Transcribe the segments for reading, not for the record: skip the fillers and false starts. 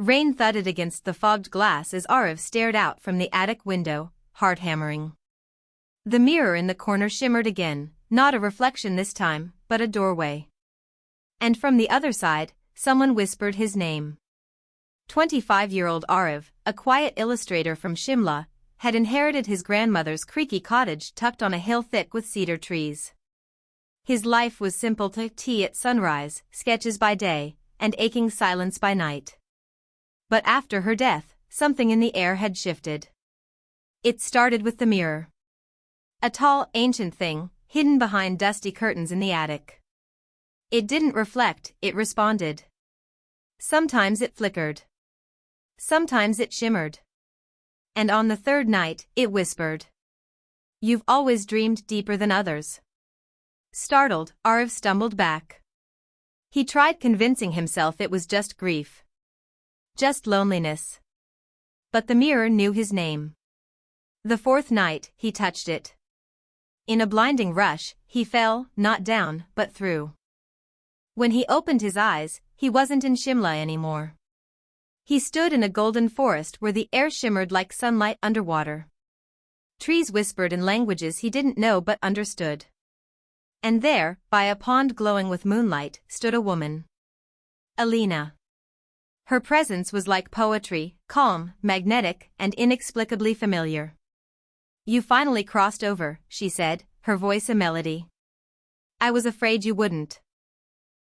Rain thudded against the fogged glass as Aarav stared out from the attic window, heart hammering. The mirror in the corner shimmered again, not a reflection this time, but a doorway. And from the other side, someone whispered his name. 25-year-old Aarav, a quiet illustrator from Shimla, had inherited his grandmother's creaky cottage tucked on a hill thick with cedar trees. His life was simple: tea at sunrise, sketches by day, and aching silence by night. But after her death, something in the air had shifted. It started with the mirror. A tall, ancient thing, hidden behind dusty curtains in the attic. It didn't reflect, it responded. Sometimes it flickered. Sometimes it shimmered. And on the third night, it whispered. "You've always dreamed deeper than others." Startled, Aarav stumbled back. He tried convincing himself it was just grief. Just loneliness. But the mirror knew his name. The fourth night, he touched it. In a blinding rush, he fell, not down, but through. When he opened his eyes, he wasn't in Shimla anymore. He stood in a golden forest where the air shimmered like sunlight underwater. Trees whispered in languages he didn't know but understood. And there, by a pond glowing with moonlight, stood a woman. Elina. Her presence was like poetry, calm, magnetic, and inexplicably familiar. "You finally crossed over," she said, her voice a melody. "I was afraid you wouldn't."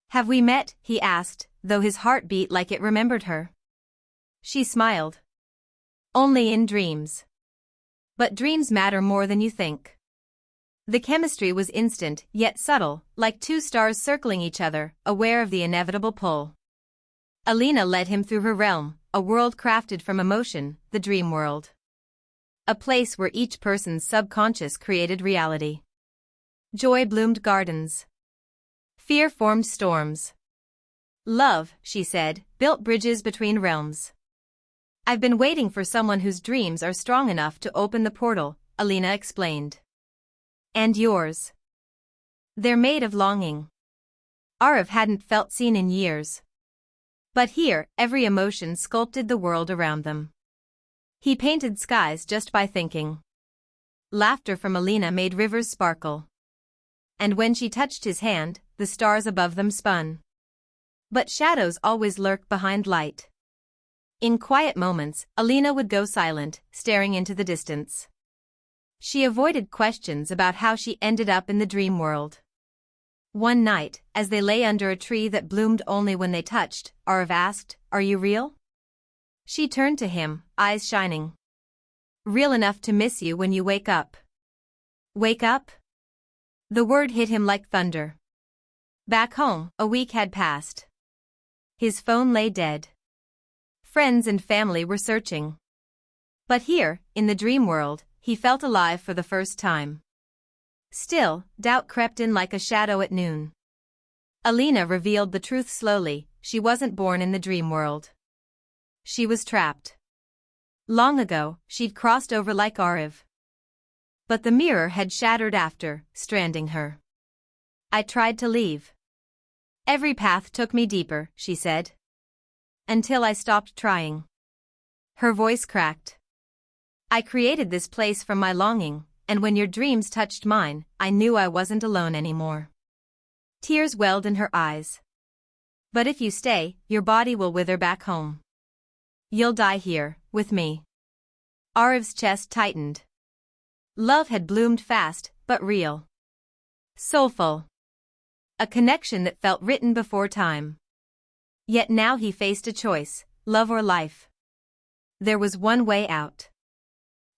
"Have we met?" he asked, though his heart beat like it remembered her. She smiled. "Only in dreams. But dreams matter more than you think." The chemistry was instant, yet subtle, like two stars circling each other, aware of the inevitable pull. Elina led him through her realm, a world crafted from emotion, the dream world. A place where each person's subconscious created reality. Joy bloomed gardens. Fear formed storms. Love, she said, built bridges between realms. "I've been waiting for someone whose dreams are strong enough to open the portal," Elina explained. "And yours? They're made of longing." Aarav hadn't felt seen in years. But here, every emotion sculpted the world around them. He painted skies just by thinking. Laughter from Elina made rivers sparkle. And when she touched his hand, the stars above them spun. But shadows always lurk behind light. In quiet moments, Elina would go silent, staring into the distance. She avoided questions about how she ended up in the dream world. One night, as they lay under a tree that bloomed only when they touched, Aarav asked, "Are you real?" She turned to him, eyes shining. "Real enough to miss you when you wake up." "Wake up?" The word hit him like thunder. Back home, a week had passed. His phone lay dead. Friends and family were searching. But here, in the dream world, he felt alive for the first time. Still, doubt crept in like a shadow at noon. Elina revealed the truth slowly: she wasn't born in the dream world. She was trapped. Long ago, she'd crossed over like Aarav. But the mirror had shattered after, stranding her. "I tried to leave. Every path took me deeper," she said. "Until I stopped trying." Her voice cracked. "I created this place from my longing, and when your dreams touched mine, I knew I wasn't alone anymore." Tears welled in her eyes. "But if you stay, your body will wither back home. You'll die here, with me." Aarav's chest tightened. Love had bloomed fast, but real. Soulful. A connection that felt written before time. Yet now he faced a choice: love or life. There was one way out.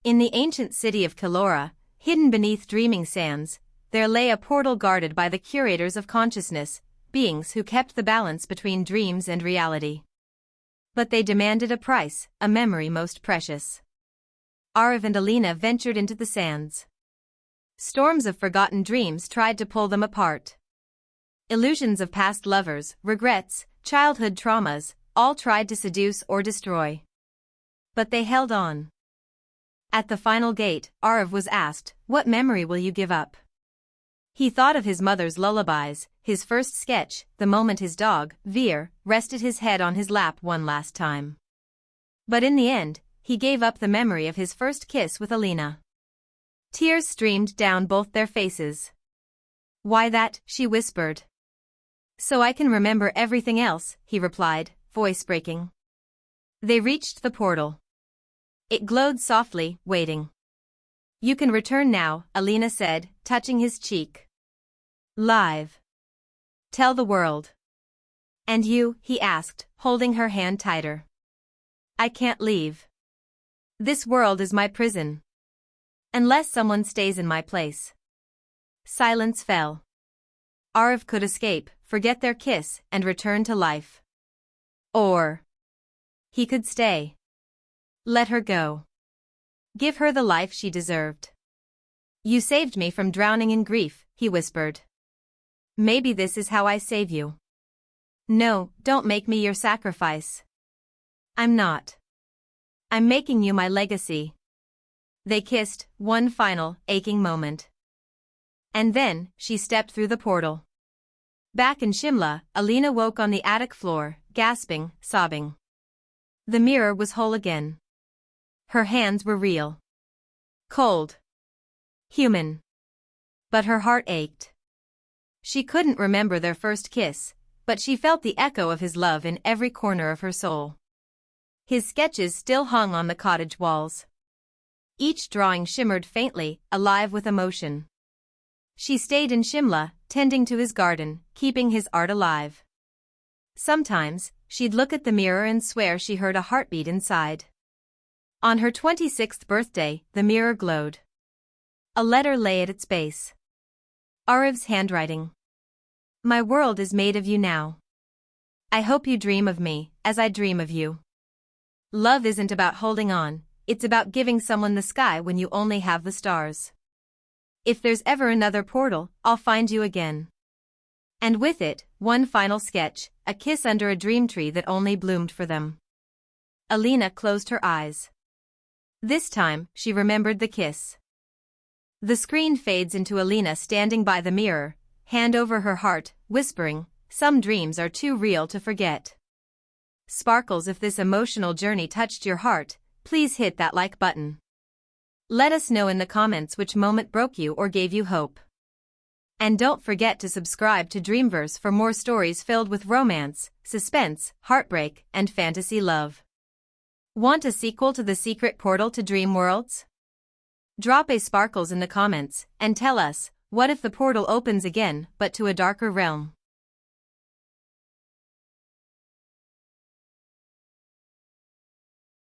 In the ancient city of Kelora, hidden beneath dreaming sands, there lay a portal guarded by the curators of consciousness, beings who kept the balance between dreams and reality. But they demanded a price, a memory most precious. Aarav and Elina ventured into the sands. Storms of forgotten dreams tried to pull them apart. Illusions of past lovers, regrets, childhood traumas, all tried to seduce or destroy. But they held on. At the final gate, Aarav was asked, "What memory will you give up?" He thought of his mother's lullabies, his first sketch, the moment his dog, Veer, rested his head on his lap one last time. But in the end, he gave up the memory of his first kiss with Elina. Tears streamed down both their faces. "Why that?" she whispered. "So I can remember everything else," he replied, voice breaking. They reached the portal. It glowed softly, waiting. "You can return now," Elina said, touching his cheek. "Live. Tell the world." "And you?" he asked, holding her hand tighter. "I can't leave. This world is my prison. Unless someone stays in my place." Silence fell. Aarav could escape, forget their kiss, and return to life. Or he could stay. Let her go. Give her the life she deserved. "You saved me from drowning in grief," he whispered. "Maybe this is how I save you." "No, don't make me your sacrifice." "I'm not. I'm making you my legacy." They kissed, one final, aching moment. And then, she stepped through the portal. Back in Shimla, Elina woke on the attic floor, gasping, sobbing. The mirror was whole again. Her hands were real. Cold. Human. But her heart ached. She couldn't remember their first kiss, but she felt the echo of his love in every corner of her soul. His sketches still hung on the cottage walls. Each drawing shimmered faintly, alive with emotion. She stayed in Shimla, tending to his garden, keeping his art alive. Sometimes, she'd look at the mirror and swear she heard a heartbeat inside. On her 26th birthday, the mirror glowed. A letter lay at its base. Aarav's handwriting. "My world is made of you now. I hope you dream of me, as I dream of you. Love isn't about holding on, it's about giving someone the sky when you only have the stars. If there's ever another portal, I'll find you again." And with it, one final sketch, a kiss under a dream tree that only bloomed for them. Elina closed her eyes. This time, she remembered the kiss. The screen fades into Elina standing by the mirror, hand over her heart, whispering, "Some dreams are too real to forget." Sparkles, if this emotional journey touched your heart, please hit that like button. Let us know in the comments which moment broke you or gave you hope. And don't forget to subscribe to DreamVerse for more stories filled with romance, suspense, heartbreak, and fantasy love. Want a sequel to The Secret Portal to Dream Worlds? Drop a sparkles in the comments, and tell us, what if the portal opens again but to a darker realm?